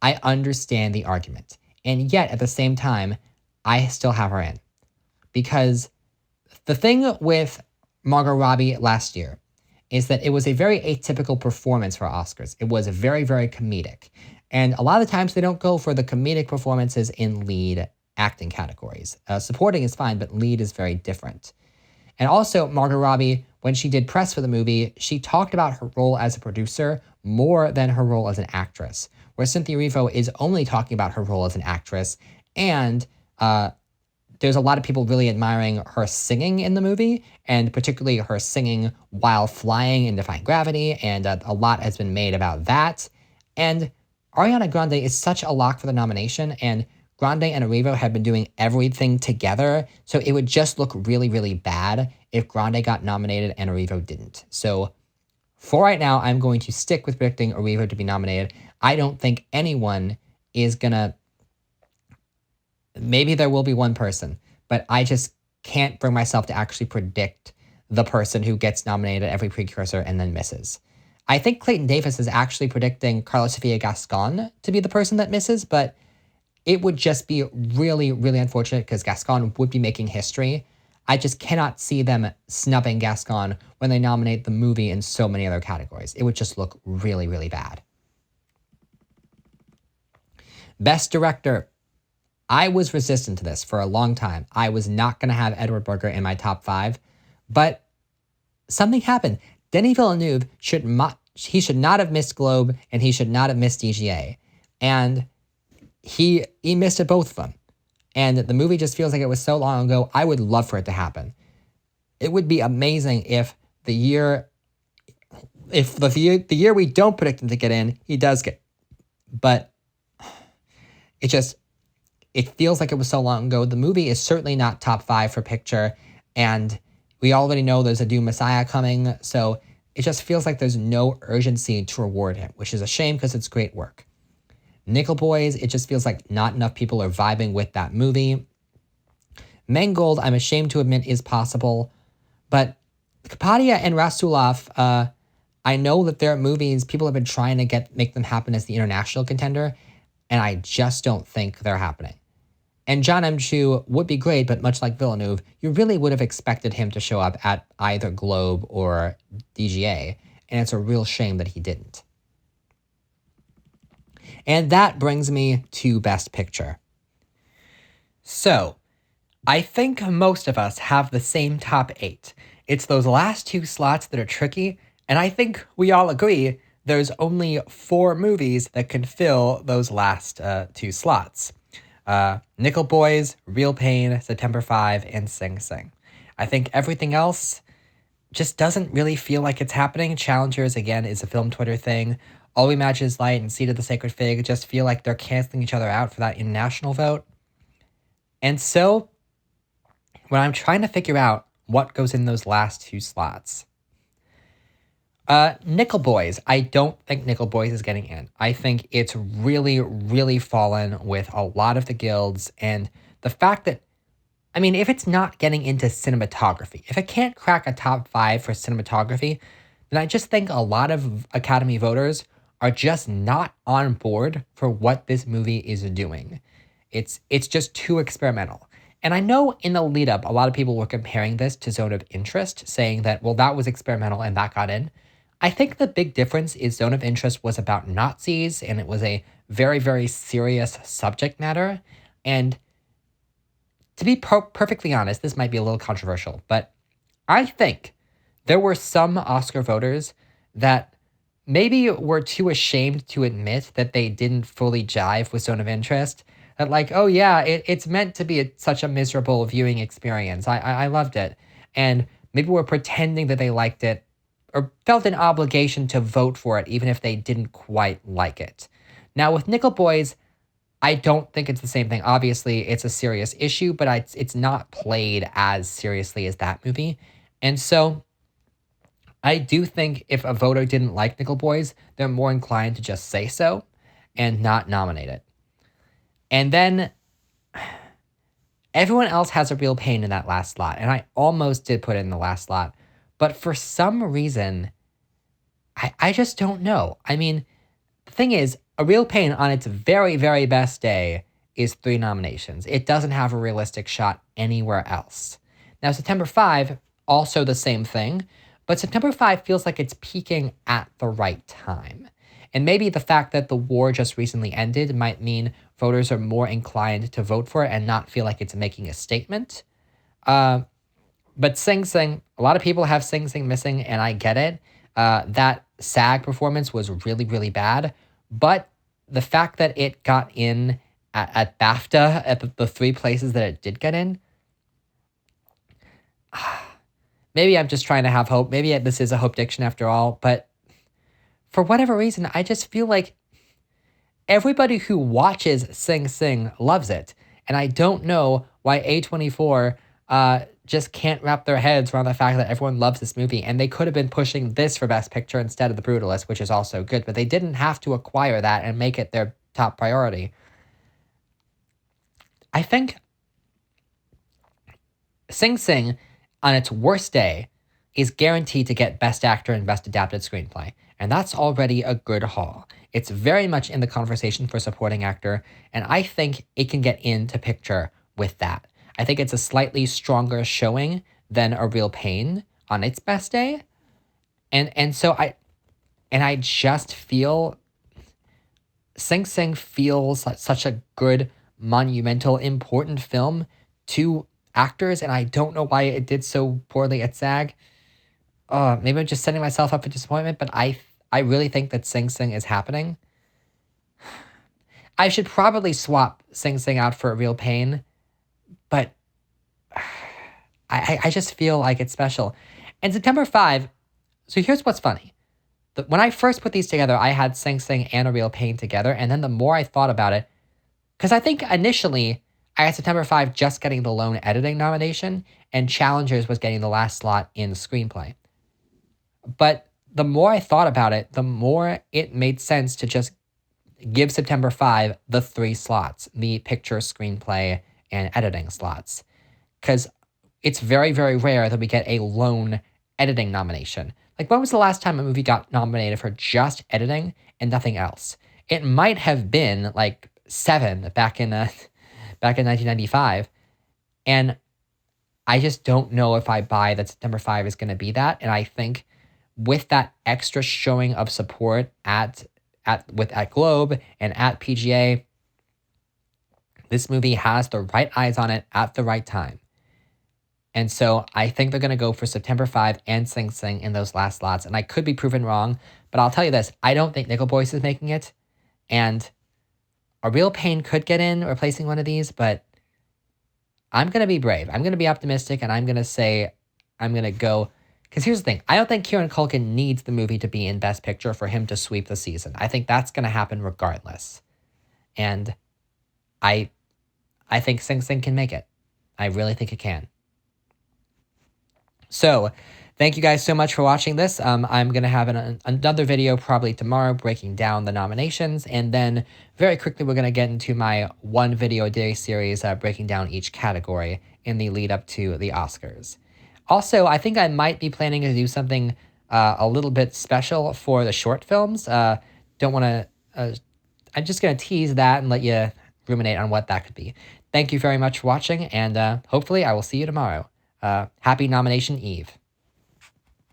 I understand the argument. And yet, at the same time, I still have her in. Because the thing with Margot Robbie last year is that it was a very atypical performance for Oscars. It was very, very comedic. And a lot of the times they don't go for the comedic performances in lead acting categories. Supporting is fine, but lead is very different. And also, Margot Robbie, when she did press for the movie, she talked about her role as a producer more than her role as an actress, where Cynthia Erivo is only talking about her role as an actress, and there's a lot of people really admiring her singing in the movie, and particularly her singing while flying in Defying Gravity, and a lot has been made about that. And Ariana Grande is such a lock for the nomination, and Grande and Erivo have been doing everything together, so it would just look really, really bad if Grande got nominated and Erivo didn't. So for right now, I'm going to stick with predicting Erivo to be nominated. I don't think anyone is gonna... Maybe there will be one person, but I just can't bring myself to actually predict the person who gets nominated at every precursor and then misses. I think Clayton Davis is actually predicting Carla Sofia Gascon to be the person that misses, but it would just be really, really unfortunate because Gascon would be making history. I just cannot see them snubbing Gascon when they nominate the movie in so many other categories. It would just look really, really bad. Best Director. I was resistant to this for a long time. I was not going to have Edward Berger in my top 5, but something happened. Denis Villeneuve should not have missed Globe, and he should not have missed DGA. And he missed at both of them. And the movie just feels like it was so long ago. I would love for it to happen. It would be amazing if the year we don't predict him to get in, he does get. But it feels like it was so long ago. The movie is certainly not top 5 for picture, and we already know there's a Dune Messiah coming, so it just feels like there's no urgency to reward him, which is a shame because it's great work. Nickel Boys, it just feels like not enough people are vibing with that movie. Mangold, I'm ashamed to admit, is possible. But Kapadia and Rasulov, I know that their movies, people have been trying to make them happen as the international contender, and I just don't think they're happening. And John M. Chu would be great, but much like Villeneuve, you really would have expected him to show up at either Globe or DGA, and it's a real shame that he didn't. And that brings me to Best Picture. So, I think most of us have the same top 8. It's those last 2 slots that are tricky, and I think we all agree there's only 4 movies that can fill those last 2 slots. Nickel Boys, Real Pain, September 5, and Sing Sing. I think everything else just doesn't really feel like it's happening. Challengers, again, is a film Twitter thing. All We Imagine Is Light and Seed of the Sacred Fig just feel like they're canceling each other out for that international vote. And so, when I'm trying to figure out what goes in those last 2 slots, Nickel Boys, I don't think Nickel Boys is getting in. I think it's really, really fallen with a lot of the guilds, and the fact that, I mean, if it's not getting into cinematography, if it can't crack a top 5 for cinematography, then I just think a lot of Academy voters are just not on board for what this movie is doing. It's just too experimental. And I know in the lead up, a lot of people were comparing this to Zone of Interest, saying that, well, that was experimental and that got in. I think the big difference is Zone of Interest was about Nazis, and it was a very, very serious subject matter. And to be perfectly honest, this might be a little controversial, but I think there were some Oscar voters that maybe were too ashamed to admit that they didn't fully jive with Zone of Interest. That like, oh yeah, it's meant to be such a miserable viewing experience. I loved it. And maybe were pretending that they liked it or felt an obligation to vote for it even if they didn't quite like it. Now with Nickel Boys, I don't think it's the same thing. Obviously, it's a serious issue, but it's not played as seriously as that movie. And so I do think if a voter didn't like Nickel Boys, they're more inclined to just say so and not nominate it. And then everyone else has a Real Pain in that last slot, and I almost did put it in the last slot. But for some reason, I just don't know. I mean, the thing is, A Real Pain on its very, very best day is 3 nominations. It doesn't have a realistic shot anywhere else. Now, September 5, also the same thing, but September 5 feels like it's peaking at the right time. And maybe the fact that the war just recently ended might mean voters are more inclined to vote for it and not feel like it's making a statement. But Sing Sing, a lot of people have Sing Sing missing, and I get it. That SAG performance was really, really bad. But the fact that it got in at BAFTA, at the 3 places that it did get in, maybe I'm just trying to have hope. Maybe this is a hope diction after all. But for whatever reason, I just feel like everybody who watches Sing Sing loves it. And I don't know why A24 just can't wrap their heads around the fact that everyone loves this movie. And they could have been pushing this for Best Picture instead of The Brutalist, which is also good. But they didn't have to acquire that and make it their top priority. I think Sing Sing, on its worst day, is guaranteed to get Best Actor and Best Adapted Screenplay. And that's already a good haul. It's very much in the conversation for supporting actor, and I think it can get into picture with that. I think it's a slightly stronger showing than A Real Pain on its best day. And so I just feel Sing Sing feels like such a good, monumental, important film to actors, and I don't know why it did so poorly at SAG. Maybe I'm just setting myself up for disappointment, but I really think that Sing Sing is happening. I should probably swap Sing Sing out for A Real Pain, but I just feel like it's special. And September 5, so here's what's funny. When I first put these together, I had Sing Sing and A Real Pain together, and then the more I thought about it, because I think initially I had September 5 just getting the lone editing nomination, and Challengers was getting the last slot in screenplay. But the more I thought about it, the more it made sense to just give September 5 the 3 slots, the picture, screenplay, and editing slots. Because it's very, very rare that we get a lone editing nomination. Like, when was the last time a movie got nominated for just editing and nothing else? It might have been like Seven back in 1995, and I just don't know if I buy that September 5 is going to be that. And I think with that extra showing of support at Globe and at PGA, this movie has the right eyes on it at the right time. And so I think they're going to go for September 5 and Sing Sing in those last slots. And I could be proven wrong, but I'll tell you this. I don't think Nickel Boys is making it. And A Real Pain could get in replacing one of these, but I'm going to be brave. I'm going to be optimistic, and I'm going to say I'm going to go. Because here's the thing. I don't think Kieran Culkin needs the movie to be in Best Picture for him to sweep the season. I think that's going to happen regardless. And I think Sing Sing can make it. I really think it can. So, thank you guys so much for watching this. I'm going to have another video probably tomorrow breaking down the nominations. And then very quickly, we're going to get into my one video a day series breaking down each category in the lead up to the Oscars. Also, I think I might be planning to do something a little bit special for the short films. Don't want to... I'm just going to tease that and let you ruminate on what that could be. Thank you very much for watching, and hopefully I will see you tomorrow. Happy Nomination Eve.